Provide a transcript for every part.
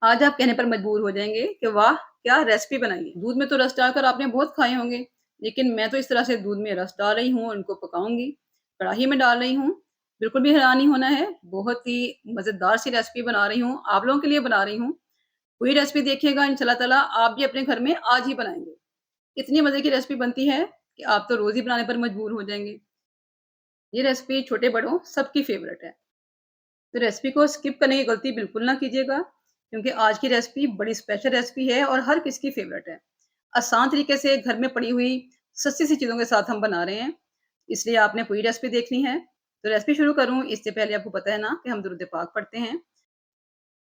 आज आप कहने पर मजबूर हो जाएँगे कि वाह! क्या रेसिपी बनाई है। दूध में तो रस डालकर आपने बहुत खाए होंगे, लेकिन मैं तो इस तरह से दूध में रस डाल रही हूँ और इनको पकाऊँगी। कढ़ाई में डाल रही हूँ, बिल्कुल भी हैरान नहीं होना है, बहुत ही मज़ेदार सी रेसिपी बना रही हूँ, आप लोगों के लिए बना रही हूँ। वही रेसिपी देखिएगा इंशाल्लाह ताला आप भी अपने घर में आज ही बनाएँगे। इतनी मज़े की रेसिपी बनती है कि आप तो रोज़ ही बनाने पर मजबूर हो जाएँगे। ये रेसिपी छोटे-बड़ों सबकी फ़ेवरेट है। तो रेसिपी को स्किप करने की गलती बिल्कुल ना कीजिएगा, क्योंकि आज की रेसिपी बड़ी स्पेशल रेसिपी है और हर किसी की फ़ेवरेट है। आसान तरीके से घर में पड़ी हुई सस्ती-सी चीज़ों के साथ हम बना रहे हैं, इसलिए आपने पूरी रेसिपी देखनी है। तो रेसिपी शुरू करूँ इससे पहले आपको पता है ना कि हम दुरूद पाक पढ़ते हैं,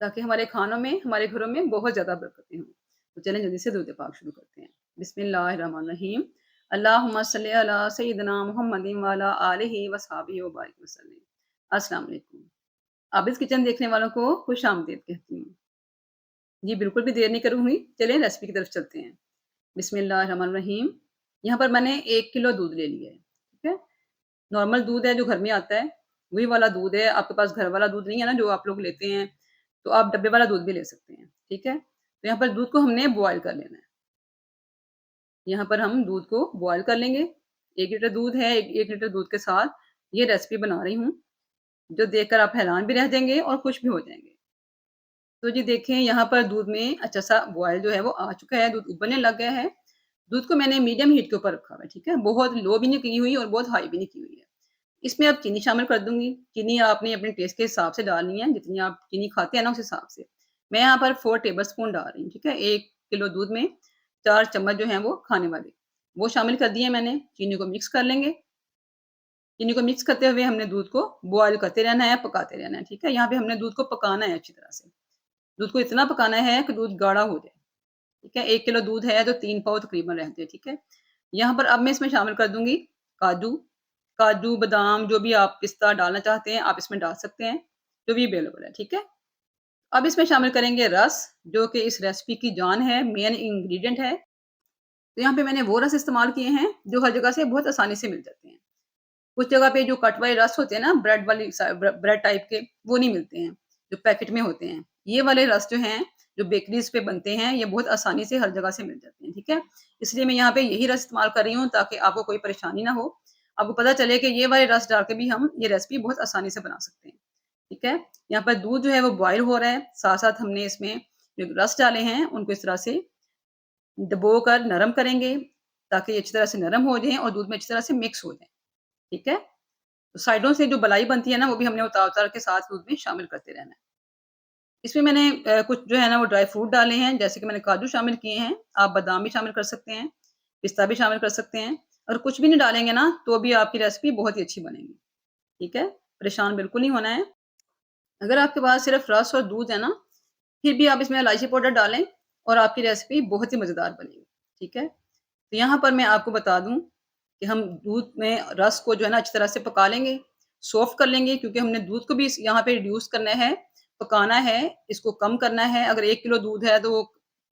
ताकि हमारे खानों में, हमारे घरों में बहुत ज़्यादा बरकतें हों। तो चलें जल्दी से दुरूद पाक शुरू करते हैं। बिस्मिल्लाहिर्रहमानिर्रहीम। अल्लाहुम्मा सल्लि अला सय्यिदिना मुहम्मदिन व अला आलिहि व अस्हाबिहि व बारिक वसल्लम। अस्सलाम वालेकुम। आबिद किचन देखने वालों को खुशामदीद कहती हूँ। जी, बिल्कुल भी देर नहीं करूँगी, चलिए रेसिपी की तरफ चलते हैं। बिस्मिल्लाहिर्रहमानिर्रहीम। यहाँ पर मैंने 1 किलो दूध ले लिया है, ठीक है? नॉर्मल दूध है जो घर में आता है, वही वाला दूध है, आपके पास घर वाला दूध नहीं है ना जो आप लोग लेते हैं, तो आप डब्बे वाला दूध भी ले सकते हैं, ठीक है? तो यहाँ पर दूध को हमने बॉयल कर लेना है। यहाँ पर हम दूध को बॉयल कर लेंगे। 1 लीटर दूध है, 1 लीटर दूध के साथ ये रेसिपी बना रही हूँ, जो देखकर आप हैरान भी रह जाएँगे और खुश भी हो जाएँगे। तो जी देखें यहाँ पर दूध में अच्छा-सा बॉयल जो है वो आ चुका है, दूध उबलने लग गया है। दूध को मैंने मीडियम हीट के ऊपर रखा हुआ है, ठीक है? बहुत लो भी नहीं की हुई और बहुत हाई भी नहीं की हुई है। इसमें अब चीनी शामिल कर दूँगी। चीनी आपने अपने टेस्ट के हिसाब से डालनी है, जितनी आप चीनी खाते हैं ना उस हिसाब से। मैं यहाँ पर 4 टेबल स्पून डाल रही हूँ, ठीक है? 1 किलो दूध में 4 चम्मच जो हैं वो खाने वाले, वो शामिल कर दिए मैंने। चीनी को मिक्स कर लेंगे। चीनी को मिक्स करते हुए हमने दूध को बॉयल करते रहना है, पकाते रहना है, ठीक है? यहाँ पे हमने दूध को पकाना है अच्छी तरह से। दूध को इतना पकाना है कि दूध गाढ़ा हो जाए, ठीक है? 1 किलो दूध है तो 3 पाव तकरीबन रहते हैं, ठीक है? यहाँ पर अब मैं इसमें शामिल कर दूँगी काजू, काजू, बादाम जो भी आप पिस्ता डालना चाहते हैं, आप इसमें डाल सकते हैं, जो भी अवेलेबल है, ठीक है? अब इसमें शामिल करेंगे रस, जो कि इस रेसिपी की जान है, मेन इंग्रीडिएंट है। तो यहाँ पे मैंने वो रस इस्तेमाल किए हैं, जो हर जगह से बहुत आसानी से मिल जाते हैं। कुछ जगह पे जो कट वाले रस होते हैं ना ब्रेड वाली ब्रेड टाइप के, वो नहीं मिलते हैं, जो पैकेट में होते हैं। ये वाले रस जो हैं, जो बेकरीज़ पे बनते हैं, ये बहुत आसानी से हर जगह से मिल जाते हैं, ठीक है? इसलिए मैं यहाँ पे यही रस इस्तेमाल कर रही हूँ ताकि आपको कोई परेशानी ना हो। आपको पता चले कि ये वाले रस डाल के भी हम ये रेसिपी बहुत आसानी से बना सकते हैं, ठीक है? यहाँ पर दूध जो है वो बॉयल हो रहा है, साथ-साथ हमने इसमें जो रस डाले हैं, उनको इस तरह से डुबोकर नरम करेंगे, ताकि ये अच्छी तरह से नरम हो जाएँ और दूध में अच्छी तरह से मिक्स हो जाएँ, ठीक है? तो साइडों से जो बलाई बनती है ना, वो भी हमने उतार-उतार के साथ दूध में शामिल करते रहना है। इसमें मैंने कुछ जो है ना वो ड्राई फ्रूट डाले हैं, जैसे कि मैंने काजू शामिल किए हैं, आप बादाम भी शामिल कर सकते हैं, पिस्ता भी शामिल कर सकते हैं। अगर कुछ भी नहीं डालेंगे ना, तो भी आपकी रेसिपी बहुत ही अच्छी बनेगी, ठीक है? परेशान बिल्कुल नहीं होना है। अगर आपके पास सिर्फ़ रस और दूध है ना, फिर भी आप इसमें इलायची पाउडर डालें और आपकी रेसिपी बहुत ही मज़ेदार बनेगी, ठीक है? तो यहाँ पर मैं आपको बता दूँ कि हम दूध में रस को जो है ना अच्छी तरह से पका लेंगे, सॉफ्ट कर लेंगे क्योंकि हमने दूध को भी इस यहाँ पे रिड्यूस करना है, पकाना है, इसको कम करना है। अगर 1 किलो दूध है तो वो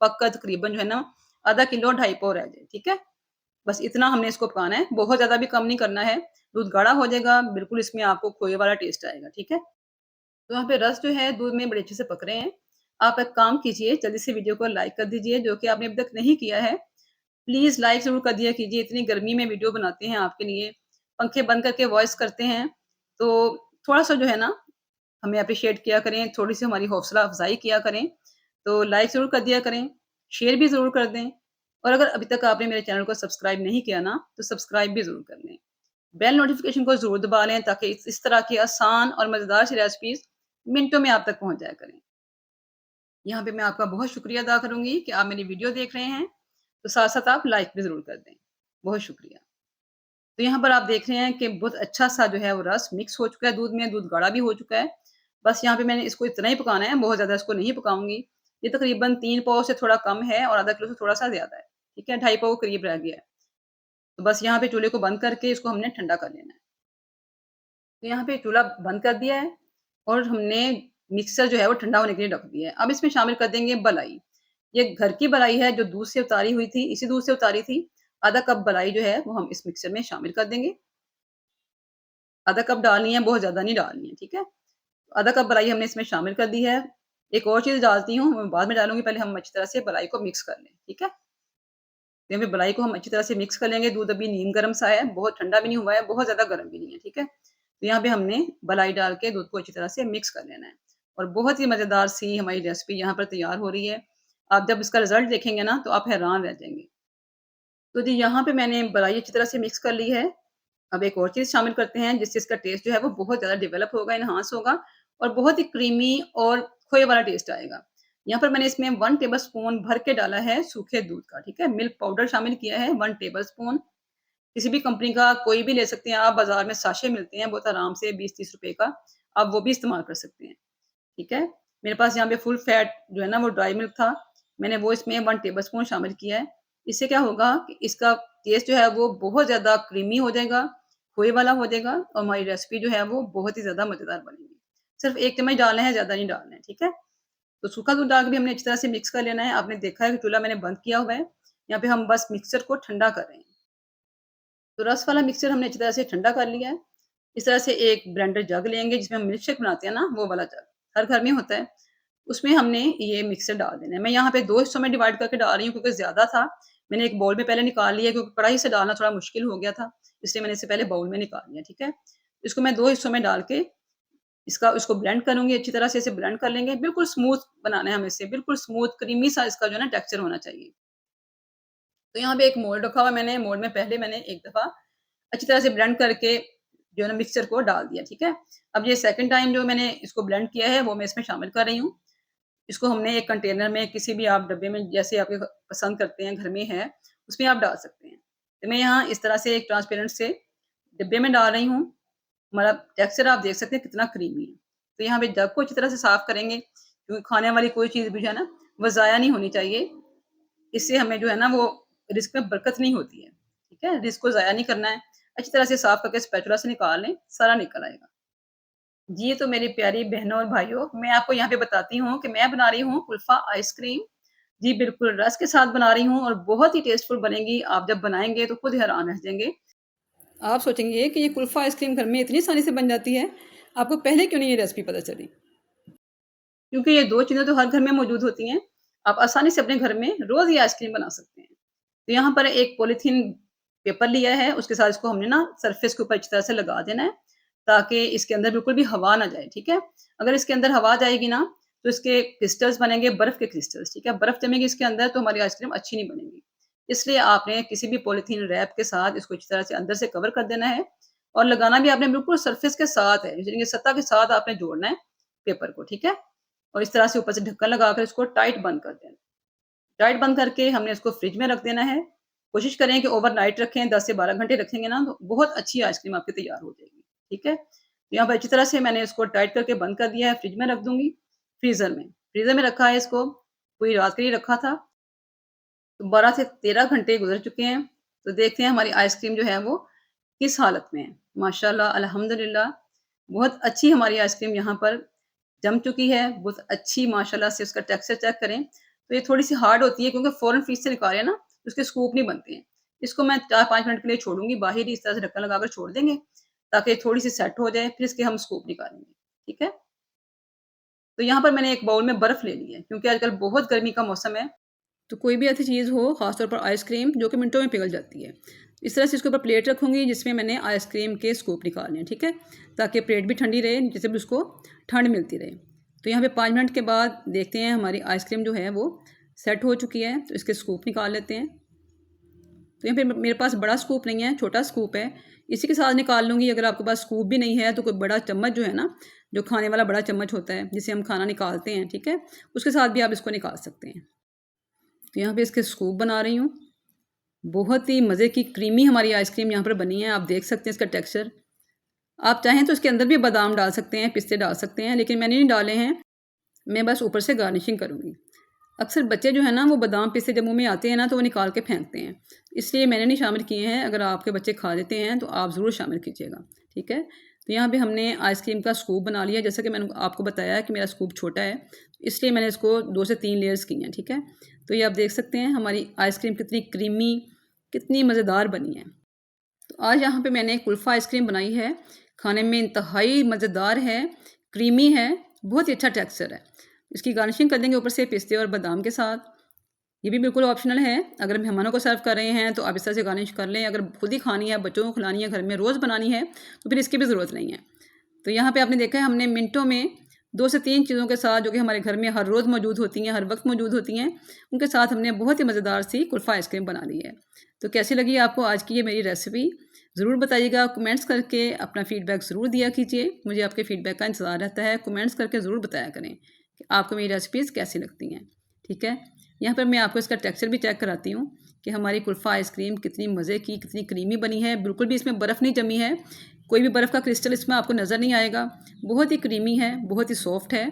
पक कर तकरीबन जो है ना आधा किलो 2.5 पौ रह जाए, ठीक है? बस इतना हमने इसको पकाना है, बहुत ज़्यादा भी कम नहीं करना है। दूध गाढ़ा हो जाएगा, बिल्कुल इसमें आपको खोए वाला टेस्ट आएगा, ठीक है? तो यहाँ पे रस जो है दूध में बड़े अच्छे से पक रहे हैं। आप एक काम कीजिए, जल्दी से वीडियो को लाइक कर दीजिए, जो कि आपने अभी तक नहीं किया है। प्लीज़ लाइक ज़रूर कर दिया कीजिए, इतनी गर्मी में वीडियो बनाते हैं आपके लिए, पंखे बंद करके वॉइस करते हैं, तो थोड़ा-सा जो है ना, हमें एप्रिशिएट किया करें, थोड़ी-सी हमारी हौसला अफ़ज़ाई किया करें, तो लाइक ज़रूर कर दिया करें, शेयर भी ज़रूर कर दें और अगर अभी तक आपने मेरे चैनल को सब्सक्राइब नहीं किया ना, तो सब्सक्राइब भी ज़रूर कर लें। बेल नोटिफ़िकेशन को ज़रूर दबा लें ताकि इस तरह की आसान और मज़ेदार सी रेसिपीज़ मिनटों में आप तक पहुँच जाया करें। यहाँ पे मैं आपका बहुत शुक्रिया अदा करूँगी कि आप मेरी वीडियो देख रहे हैं, तो साथ-साथ आप लाइक भी ज़रूर कर दें। बहुत शुक्रिया। तो यहाँ पर आप देख रहे हैं कि बहुत अच्छा-सा जो है वो रस मिक्स हो चुका है दूध में, दूध गाढ़ा भी हो चुका है। बस यहाँ पे मैंने इसको इतना ही पकाना है, बहुत ज़्यादा इसको नहीं पकाऊँगी। ये तकरीबन 3 पाव से थोड़ा कम है और आधा किलो से थोड़ा-सा ज़्यादा है, ठीक है? 2.5 पाव के करीब रह गया है। तो बस यहाँ पे चूल्हे को बंद करके इसको हमने ठंडा कर लेना है। तो यहाँ पे चूल्हा बंद कर दिया है और हमने मिक्सर जो है वो ठंडा होने के लिए रख दिया है। अब इसमें शामिल कर देंगे मलाई। ये घर की मलाई है जो दूध से उतारी हुई थी, इसी दूध से उतारी थी। आधा कप मलाई जो है वो हम इस मिक्सर में शामिल कर देंगे। आधा कप डालनी है, बहुत ज़्यादा नहीं डालनी है, ठीक है? आधा कप मलाई हमने इसमें शामिल कर दी है। एक और चीज़ डालती हूँ, मैं बाद में डालूँगी, पहले हम अच्छी तरह से मलाई को मिक्स कर लें, ठीक है? तो यहाँ पे मलाई को हम अच्छी तरह से मिक्स कर लेंगे, दूध अभी नीम गर्म सा है, बहुत ठंडा भी नहीं हुआ है, बहुत ज़्यादा गर्म भी नहीं है, ठीक है? तो यहाँ पे हमने मलाई डाल के दूध को अच्छी तरह से मिक्स कर लेना है और बहुत ही मज़ेदार सी हमारी रेसिपी यहाँ पर तैयार हो रही है। आप जब इसका रिज़ल्ट देखेंगे ना, तो आप हैरान रह जाएँगे। तो जी यहाँ पे मैंने मलाई अच्छी तरह से मिक्स कर ली है। अब एक और चीज़ शामिल करते हैं जिससे इसका टेस्ट जो है वो बहुत ज़्यादा डेवलप होगा, एनहांस होगा और बहुत ही क्रीमी और खोए वाला टेस्ट आएगा। यहाँ पर मैंने इसमें 1 टेबलस्पून भर के डाला है सूखे दूध का, ठीक है? मिल्क पाउडर शामिल किया है 1 टेबलस्पून। किसी भी कंपनी का कोई भी ले सकते हैं आप, बाज़ार में साशे मिलते हैं बहुत आराम से 20-30 रुपए का, आप वो भी इस्तेमाल कर सकते हैं, ठीक है? मेरे पास यहाँ पे फुल फैट जो है ना वो ड्राई मिल्क था, मैंने वो इसमें 1 टेबलस्पून शामिल किया है। इससे क्या होगा कि इसका टेस्ट जो है वो बहुत ज़्यादा क्रीमी हो जाएगा, खोए वाला हो जाएगा और हमारी रेसिपी जो है वो बहुत ही ज़्यादा मज़ेदार बनेगी। सिर्फ़ 1 चम्मच डालना है, ज़्यादा नहीं डालना है, ठीक है? तो सूखा दूध डाल के भी हमने अच्छी तरह से मिक्स कर लेना है। आपने देखा है कि चूल्हा मैंने बंद किया हुआ है। यहाँ पे हम बस मिक्सचर को ठंडा कर रहे हैं। तो रस वाला मिक्सचर हमने अच्छी तरह से ठंडा कर लिया है। इस तरह से एक ब्लेंडर जग लेंगे जिसमें हम मिल्क शेक बनाते हैं ना, वो वाला जग, हर घर में होता है। उसमें हमने ये मिक्सचर डाल देना है। मैं यहाँ पे 2 हिस्सों में डिवाइड करके डाल रही हूँ क्योंकि ज़्यादा था। मैंने एक बाउल में पहले निकाल लिया क्योंकि कढ़ाई से डालना थोड़ा मुश्किल हो गया था, इसलिए मैंने इसे पहले बाउल में निकाल लिया, ठीक है? इसको मैं 2 हिस्सों में डाल के इसको ब्लेंड करूँगी, अच्छी तरह से इसे ब्लेंड कर लेंगे। बिल्कुल स्मूथ बनाना है हमें इसे, बिल्कुल स्मूथ क्रीमी सा इसका जो है ना टेक्सचर होना चाहिए। तो यहाँ पे एक मोल्ड रखा हुआ है मैंने, मोल्ड में पहले मैंने एक दफ़ा अच्छी तरह से ब्लेंड करके जो है ना मिक्सचर को डाल दिया, ठीक है? अब ये सेकंड टाइम जो मैंने इसको ब्लेंड किया है, वो मैं इसमें शामिल कर रही हूँ। इसको हमने एक कंटेनर में किसी भी आप डब्बे में जैसे आपके पसंद करते हैं, घर में है, उसमें आप डाल सकते हैं। तो मैं यहाँ इस तरह से एक ट्रांसपेरेंट से डिब्बे में डाल रही हूँ। हमारा टेक्सचर आप देख सकते हैं कितना क्रीमी है। तो यहाँ पे जग को अच्छी तरह से साफ करेंगे क्योंकि खाने वाली कोई चीज़ भी जो है ना, वो ज़ाया नहीं होनी चाहिए। इससे हमें जो है ना वो रिज़्क में बरकत नहीं होती है, ठीक है? रिज़्क को ज़ाया नहीं करना है। अच्छी तरह से साफ करके स्पैचुला से निकाल लें, सारा निकल आएगा। जी, तो मेरी प्यारी बहनों और भाइयों, मैं आपको यहाँ पे बताती हूँ कि मैं बना रही हूँ कुल्फ़ा आइसक्रीम। जी, बिल्कुल रस के साथ बना रही हूँ और बहुत ही टेस्टफुल बनेगी। आप जब बनाएँगे तो खुद हैरान रह जाएँगे। आप सोचेंगे कि ये कुल्फ़ा आइसक्रीम घर में इतनी आसानी से बन जाती है, आपको पहले क्यों नहीं ये रेसिपी पता चली? क्योंकि ये 2 चीज़ें तो हर घर में मौजूद होती हैं। आप आसानी से अपने घर में रोज़ ये आइसक्रीम बना सकते हैं। तो यहाँ पर एक पॉलीथीन पेपर लिया है, उसके साथ इसको हमने ना सरफेस के ऊपर अच्छी तरह से लगा देना है, ताकि इसके अंदर बिल्कुल भी हवा ना जाए, ठीक है? अगर इसके अंदर हवा जाएगी ना, तो इसके क्रिस्टल्स बनेंगे, बर्फ़ के क्रिस्टल्स, ठीक है? बर्फ़ जमेगी इसके अंदर तो हमारी आइसक्रीम अच्छी नहीं बनेगी। इसलिए आपने किसी भी पॉलीथीन रैप के साथ इसको अच्छी तरह से अंदर से कवर कर देना है और लगाना भी आपने बिल्कुल सरफेस के साथ है, यानी कि सतह के साथ आपने जोड़ना है पेपर को, ठीक है? और इस तरह से ऊपर से ढक्कन लगाकर इसको टाइट बंद कर देना। टाइट बंद करके हमने इसको फ्रिज में रख देना है। कोशिश करें कि ओवरनाइट रखें, 10 से 12 घंटे रखेंगे ना तो बहुत अच्छी आइसक्रीम आपकी तैयार हो जाएगी, ठीक है? तो यहाँ पर अच्छी तरह से मैंने इसको टाइट करके बंद कर दिया है, फ्रिज में रख दूँगी, फ्रीज़र में। फ्रीज़र में रखा है इसको, पूरी रात के लिए रखा था, तो 12 से 13 घंटे गुज़र चुके हैं। तो देखते हैं हमारी आइसक्रीम जो है वो किस हालत में है। माशाअल्लाह, अल्हम्दुलिल्लाह, बहुत अच्छी हमारी आइसक्रीम यहाँ पर जम चुकी है, बहुत अच्छी माशाअल्लाह से उसका टेक्सचर चेक करें, तो ये थोड़ी-सी हार्ड होती है क्योंकि फ़ौरन फ्रिज से निकालें ना, तो उसके स्कूप नहीं बनते हैं। इसको मैं 4-5 मिनट के लिए छोड़ूँगी, बाहर ही इस तरह से ढक्कन लगाकर छोड़ देंगे, ताकि थोड़ी-सी सेट हो जाए, फिर इसके हम स्कूप निकालेंगे, ठीक है? तो यहाँ पर मैंने एक बाउल में बर्फ़ ले ली है, क्योंकि आजकल बहुत गर्मी का मौसम है, तो कोई भी ऐसी चीज़ हो, ख़ासतौर पर आइसक्रीम, जो कि मिनटों में पिघल जाती है। इस तरह से इसके ऊपर प्लेट रखूँगी जिसमें मैंने आइसक्रीम के स्कूप निकालने हैं, ठीक है? ताकि प्लेट भी ठंडी रहे, नीचे से भी उसको ठंड मिलती रहे। तो यहाँ पे 5 मिनट के बाद देखते हैं हमारी आइसक्रीम जो है वो सेट हो चुकी है, तो इसके स्कूप निकाल लेते हैं। तो यहाँ पे मेरे पास बड़ा स्कूप नहीं है, छोटा स्कूप है। इसी के साथ निकाल लूँगी। अगर आपके पास स्कूप भी नहीं है तो कोई बड़ा चम्मच जो है ना, जो खाने वाला बड़ा चम्मच होता है, जिससे हम खाना निकालते हैं, ठीक है? उसके साथ भी आप इसको निकाल सकते हैं। तो यहाँ पे इसके स्कूप बना रही हूँ। बहुत ही मज़े की क्रीमी हमारी आइसक्रीम यहाँ पर बनी है, आप देख सकते हैं इसका टेक्सचर। आप चाहें तो इसके अंदर भी बादाम डाल सकते हैं, पिस्ते डाल सकते हैं, लेकिन मैंने नहीं डाले हैं। मैं बस ऊपर से गार्निशिंग करूँगी। अक्सर बच्चे जो है ना वो बादाम पिस्ते जब मुँह में आते हैं ना तो वो निकाल के फेंकते हैं, इसलिए मैंने नहीं शामिल किए हैं। अगर आपके बच्चे खा लेते हैं तो आप ज़रूर शामिल कीजिएगा, ठीक है? तो यहाँ पे हमने आइसक्रीम का स्कूप बना लिया। जैसा कि मैंने आपको बताया कि मेरा स्कूप छोटा है, इसलिए मैंने इसको 2 से 3 लेयर्स की हैं, ठीक है? तो ये आप देख सकते हैं हमारी आइसक्रीम कितनी क्रीमी, कितनी मज़ेदार बनी है। तो आज यहाँ पे मैंने कुल्फ़ा आइसक्रीम बनाई है, खाने में इंतहाई मज़ेदार है, क्रीमी है, बहुत ही अच्छा टेक्सचर है। इसकी गार्निशिंग कर देंगे ऊपर से पिस्ते और बादाम के साथ। ये भी बिल्कुल ऑप्शनल है, अगर मेहमानों को सर्व कर रहे हैं तो आप इस तरह से गार्निश कर लें। अगर खुद ही खानी है, बच्चों को खिलानी है, घर में रोज़ बनानी है तो फिर इसकी भी ज़रूरत नहीं है। तो यहाँ पे आपने देखा है हमने मिनटों में 2 से 3 चीज़ों के साथ, जो कि हमारे घर में हर रोज़ मौजूद होती हैं, हर वक्त मौजूद होती हैं, उनके साथ हमने बहुत ही मज़ेदार सी कुल्फ़ा आइसक्रीम बना ली है। तो कैसी लगी आपको आज की ये मेरी रेसिपी? ज़रूर बताइएगा, कमेंट्स करके अपना फ़ीडबैक ज़रूर दिया कीजिए। मुझे आपके फ़ीडबैक का इंतज़ार रहता है। कमेंट्स करके ज़रूर बताया करें कि आपको मेरी रेसिपीज़ कैसी लगती हैं। ठीक है? यहाँ पर मैं आपको इसका टेक्सचर भी चेक कराती हूँ कि हमारी कुल्फ़ा आइसक्रीम कितनी मज़े की, कितनी क्रीमी बनी है। बिल्कुल भी इसमें बर्फ़ नहीं जमी है, कोई भी बर्फ़ का क्रिस्टल इसमें आपको नज़र नहीं आएगा। बहुत ही क्रीमी है, बहुत ही सॉफ्ट है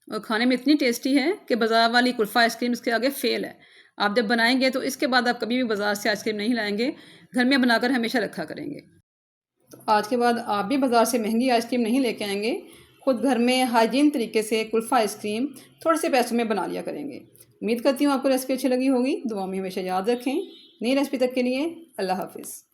और खाने में इतनी टेस्टी है कि बाज़ार वाली कुल्फ़ा आइसक्रीम इसके आगे फ़ेल है। आप जब बनाएंगे तो इसके बाद आप कभी भी बाज़ार से आइसक्रीम नहीं लाएंगे, घर में बनाकर हमेशा रखा करेंगे। तो आज के बाद आप भी बाज़ार से महंगी आइसक्रीम नहीं लेके आएंगे, खुद घर में हाइजीन तरीके से कुल्फ़ा आइसक्रीम थोड़े से पैसों में बना लिया करेंगे। उम्मीद करती हूँ आपको रेसिपी अच्छी लगी होगी। दुआ में हमेशा याद रखें। नई रेसिपी तक के लिए अल्लाह हाफ़िज़।